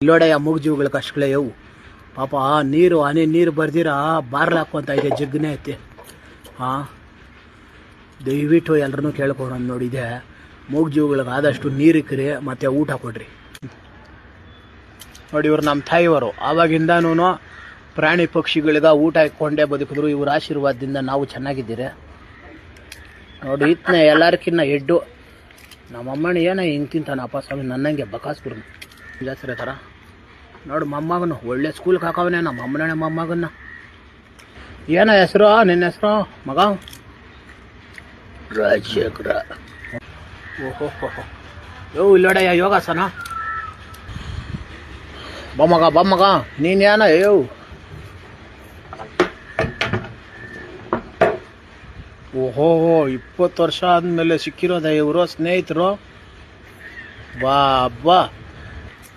ಇಲ್ಲೋಡೆಯ ಮೂಗ್ಜೀವಿಗಳ ಕಷ್ಟಗಳೇ ಯವು ಪಾಪ ನೀರು ಹನಿ ನೀರು ಬರ್ದಿರ ಬಾರ್ಲ್ ಹಾಕೊಂತ ಇದೆ ಜಗ್ಗನೇ ಐತೆ. ದಯವಿಟ್ಟು ಎಲ್ಲರನ್ನೂ ಕೇಳ್ಕೊಂಡು ನೋಡಿದೆ, ಮೂಗ್ಜೀವಿಗಳಿಗೆ ಆದಷ್ಟು ನೀರು ಇಕ್ಕ್ರಿ ಮತ್ತು ಊಟ ಕೊಡ್ರಿ. ನೋಡಿ ಇವ್ರು ನಮ್ಮ ತಾಯಿಯವರು ಆವಾಗಿಂದನೂ ಪ್ರಾಣಿ ಪಕ್ಷಿಗಳಿಗೆ ಊಟ ಇಕ್ಕೊಂಡೇ ಬದುಕಿದ್ರು. ಇವ್ರ ಆಶೀರ್ವಾದದಿಂದ ನಾವು ಚೆನ್ನಾಗಿದ್ದೀರಿ. ನೋಡಿ ಇತ್ತನೆ ಎಲ್ಲರಿಗಿನ್ನ ಎಡ್ಡು ನಮ್ಮಮ್ಮನ ಏನೋ ಹಿಂಗೆ ತಿಂತಾನಪ್ಪ ಸ್ವಾಮಿ, ನನ್ನಂಗೆ ಬಕಾಸ್ಬಿಡ್ನು ಜಾಸ್ತಿ ಥರ. ನೋಡಿ ಮೊಮ್ಮಗನು ಒಳ್ಳೆ ಸ್ಕೂಲ್ಗೆ ಹಾಕವನೇ ನಮ್ಮ ಅಮ್ಮನೇ ಮೊಮ್ಮಗನ್ನ. ಏನೋ ಹೆಸರು ನಿನ್ನ ಹೆಸರು ಮಗ? ರಾಜಶೇಖರ. ಓಹೋ ಇಲ್ಲೋಡಯ್ಯ ಯೋಗಾಸನ. ಬಮ್ಮಗ ನೀನೇನ ಓಹೋ 20 ವರ್ಷ ಆದಮೇಲೆ ಸಿಕ್ಕಿರೋದ ಇವರು ಸ್ನೇಹಿತರು. ಬಾ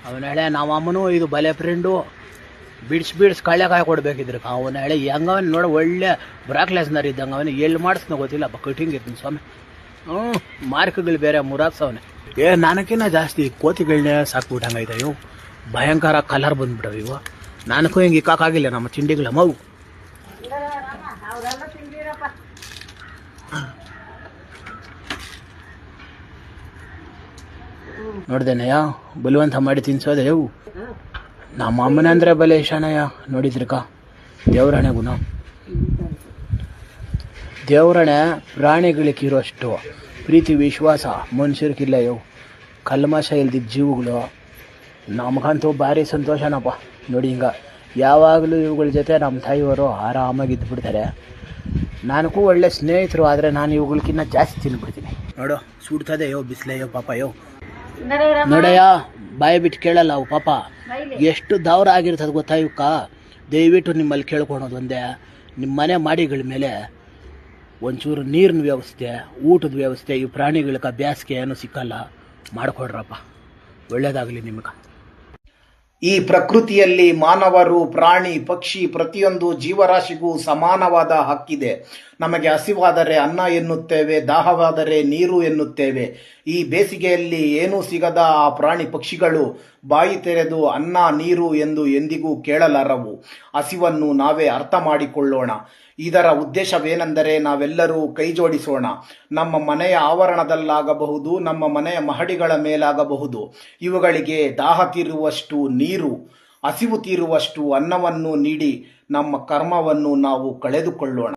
ಅವನ ಹೇಳೆ ನಮ್ಮ ಅಮ್ಮನೂ ಇದು ಬಲೆ ಫ್ರೆಂಡು. ಬಿಡ್ಸ್ ಕಳ್ಳೆಕಾಯಿ ಕೊಡ್ಬೇಕಿದ್ರು ಅವನ ಹೇಳಿ ಹೆಂಗವನ್ ನೋಡಿ ಒಳ್ಳೆ ಬ್ರಾಕ್ಲೆಸ್ನರ್ ಇದ್ದಂಗೆ ಅವನು ಎಲ್ಲಿ ಮಾಡಿಸ್ನೋ ಗೊತ್ತಿಲ್ಲ ಕಟಿಂಗ್ ಇರ್ತೀನಿ ಸ್ವಾಮಿ. ಮಾರ್ಕ್ಗಳು ಬೇರೆ ಮುರಾಕ್ಸವನೆ. ನನಗಿನ್ನ ಜಾಸ್ತಿ ಕೋತಿಗಳನ್ನೇ ಸಾಕ್ಬಿಟ್ಟಂಗೈತೆ ಇವು. ಭಯಂಕರ ಕಲರ್ ಬಂದ್ಬಿಟ್ಟವು ಇವು. ನನಗೂ ಹಿಂಗೆ ಇಕ್ಕಾಗಿಲ್ಲ ನಮ್ಮ ತಿಂಡಿಗಳ ಮಗು. ನೋಡ್ದೇನಯ್ಯ ಬಲವಂತ ಮಾಡಿ ತಿನ್ಸೋದೆ ಇವು. ನಮ್ಮ ಅಮ್ಮನ ಅಂದರೆ ಬಲೆ ಇಷ್ಟನಯ್ಯ. ನೋಡಿದ್ರಿಕ ದೇವರಣೆ ಗುಣ. ದೇವರಣೆ ಪ್ರಾಣಿಗಳಿಗಿರೋಷ್ಟು ಪ್ರೀತಿ ವಿಶ್ವಾಸ ಮನುಷ್ಯರಿಗಿಲ್ಲ ಇವು. ಕಲ್ಮಶ ಇಲ್ದಿದ್ದ ಜೀವಗಳು. ನಮಗಂತೂ ಭಾರಿ ಸಂತೋಷನಪ್ಪ. ನೋಡಿ ಹಿಂಗೆ ಯಾವಾಗಲೂ ಇವುಗಳ ಜೊತೆ ನಮ್ಮ ತಾಯಿಯವರು ಆರಾಮಾಗಿ ಇದ್ದುಬಿಡ್ತಾರೆ. ನನಗೂ ಒಳ್ಳೆ ಸ್ನೇಹಿತರು, ಆದರೆ ನಾನು ಇವುಗಳಕ್ಕಿಂತ ಜಾಸ್ತಿ ತಿನ್ಬಿಡ್ತೀನಿ. ನೋಡು ಸುಡ್ತದೆ ಬಿಸಿಲೆಯೋ ಪಾಪ ನೋಡಯ್ಯ ಬಾಯಿ ಬಿಟ್ಟು ಕೇಳಲ್ಲ ಅವು ಪಾಪ. ಎಷ್ಟು ದೌರ ಆಗಿರ್ತದೆ ಗೊತ್ತಾ ಇವಕ್ಕ. ದಯವಿಟ್ಟು ನಿಮ್ಮಲ್ಲಿ ಕೇಳ್ಕೊಳೋದು ಒಂದೇ, ನಿಮ್ಮ ಮನೆ ಮಾಡಿಗಳ ಮೇಲೆ ಒಂಚೂರು ನೀರಿನ ವ್ಯವಸ್ಥೆ, ಊಟದ ವ್ಯವಸ್ಥೆ, ಈ ಪ್ರಾಣಿಗಳಿಗೆ ಬೇಸಿಗೆ ಏನೂ ಸಿಕ್ಕಲ್ಲ, ಮಾಡಿಕೊಡ್ರಪ್ಪ. ಒಳ್ಳೆಯದಾಗಲಿ ನಿಮ್ಗೆ. ಈ ಪ್ರಕೃತಿಯಲ್ಲಿ ಮಾನವರು, ಪ್ರಾಣಿ, ಪಕ್ಷಿ ಪ್ರತಿಯೊಂದು ಜೀವರಾಶಿಗೂ ಸಮಾನವಾದ ಹಕ್ಕಿದೆ. ನಮಗೆ ಹಸಿವಾದರೆ ಅನ್ನ ಎನ್ನುತ್ತೇವೆ, ದಾಹವಾದರೆ ನೀರು ಎನ್ನುತ್ತೇವೆ. ಈ ಬೇಸಿಗೆಯಲ್ಲಿ ಏನೂ ಸಿಗದ ಆ ಪ್ರಾಣಿ ಪಕ್ಷಿಗಳು ಬಾಯಿ ತೆರೆದು ಅನ್ನ ನೀರು ಎಂದು ಎಂದಿಗೂ ಕೇಳಲಾರವು. ಹಸಿವನ್ನು ನಾವೇ ಅರ್ಥ ಮಾಡಿಕೊಳ್ಳೋಣ. ಇದರ ಉದ್ದೇಶವೇನೆಂದರೆ ನಾವೆಲ್ಲರೂ ಕೈ ಜೋಡಿಸೋಣ. ನಮ್ಮ ಮನೆಯ ಆವರಣದಲ್ಲಾಗಬಹುದು, ನಮ್ಮ ಮನೆಯ ಮಹಡಿಗಳ ಮೇಲಾಗಬಹುದು, ಇವುಗಳಿಗೆ ದಾಹ ತೀರುವಷ್ಟು ನೀರು, ಹಸಿವು ತೀರುವಷ್ಟು ಅನ್ನವನ್ನು ನೀಡಿ ನಮ್ಮ ಕರ್ಮವನ್ನು ನಾವು ಕಳೆದುಕೊಳ್ಳೋಣ.